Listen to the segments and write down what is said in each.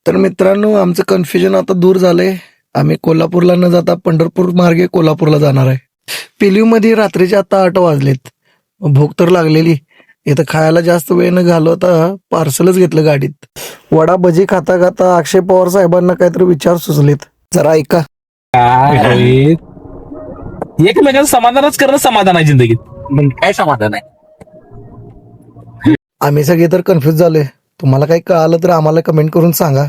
तर मित्रांनो, आमचं कन्फ्युजन आता दूर झालंय. आम्ही कोल्हापूरला न जाता पंढरपूर मार्गे कोल्हापूरला जाणार आहे. पिलीवमध्ये रात्रीचे आता 8 वाजलेत. भूक तर लागलेली. इथं खायला जास्त वेळ न घालवता पार्सलच घेतलं गाडीत. वडा भजी खाता खाता अक्षय पवार साहेबांना काहीतरी विचार सुचलेत. जरा ऐका. काय रोहित, एकमेकांचं समाधानच करणं समाधान आहे जिंदगीत. मग काय समाधान आहे? आम्ही सगळे तर कन्फ्युज झालोय. तुम्हाला काही कळालं तर आम्हाला कमेंट करून सांगा.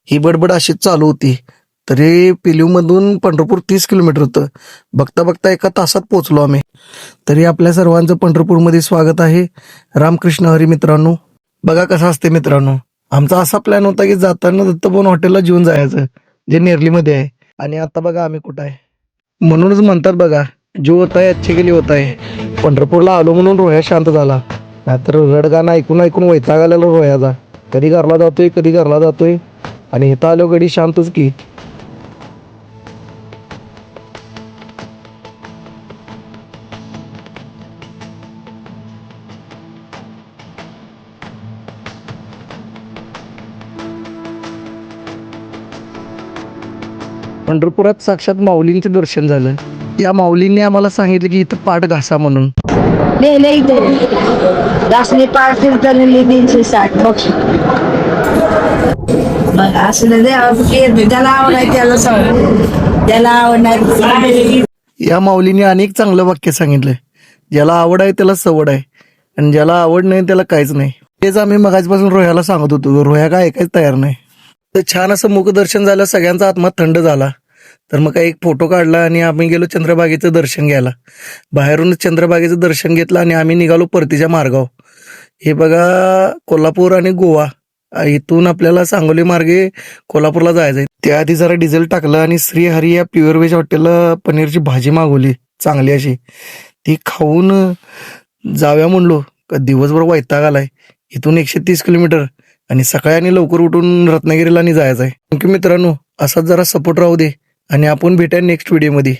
ही बडबड अशीच चालू होती. तरी पिलीवमधून पंढरपूर 30 किलोमीटर होतं. बघता बघता 1 तासात पोहोचलो आम्ही. तरी आपल्या सर्वांचं पंढरपूरमध्ये स्वागत आहे. रामकृष्ण हरी मित्रांनो. बघा कसं असते मित्रांनो, आमचा असा प्लॅन होता की जाताना दत्तभवन हॉटेलला जेवून जायचं, जे नेरलीमध्ये आहे. आणि आता बघा आम्ही कुठं आहे. म्हणूनच म्हणतात बघा, जो होता है अच्छे के लिए होता है. पंढरपूरला आलो म्हणून रोह्या शांत झाला, नाहीतर रडगाणं ऐकून ऐकून वैताग आलेला रोह्याचा. कधी घरला जातोय कधी घरला जातोय, आणि इथं आलो गडी शांतच की. पंढरपुरात साक्षात माऊलींचे दर्शन झालं. या माऊलींनी आम्हाला सांगितलं की इथं पाठ घासा म्हणून. लिहिले इथे दासने पाच कीर्तनली 360 बघ. मग असलं त्याला आवडाय त्याला सांग, त्याला आवडणार. या माऊलींनी अनेक चांगलं वाक्य सांगितलं. ज्याला आवड आहे त्याला सवड आहे, आणि ज्याला आवड नाही त्याला काहीच नाही. तेच आम्ही मगाचपासून रोह्याला सांगत होतो. रोह्या काय ऐकायच तयार नाही. तर छान असं मुखदर्शन झालं. सगळ्यांचा आत्मा थंड झाला. तर मग काही एक फोटो काढला आणि आम्ही गेलो चंद्रभागेचं दर्शन घ्यायला. बाहेरूनच चंद्रभागेचं दर्शन घेतलं आणि आम्ही निघालो परतीच्या मार्गावर. हे बघा, कोल्हापूर आणि गोवा, इथून आपल्याला सांगोली मार्गे कोल्हापूरला जायचं आहे. त्याआधी जरा डिझेल टाकलं आणि श्री हरी या प्युअर व्हेज हॉटेलला पनीरची भाजी मागवली चांगली अशी. ती खाऊन जाव्या म्हणलो. दिवसभर वैताग आलाय. इथून 130 किलोमीटर, आणि सकाळी आणि लवकर उठून रत्नागिरीला जायचं आहे. थँक्यू मित्रांनो. असाच जरा सपोर्ट राहू दे, आणि आपण भेटूया नेक्स्ट व्हिडिओमध्ये.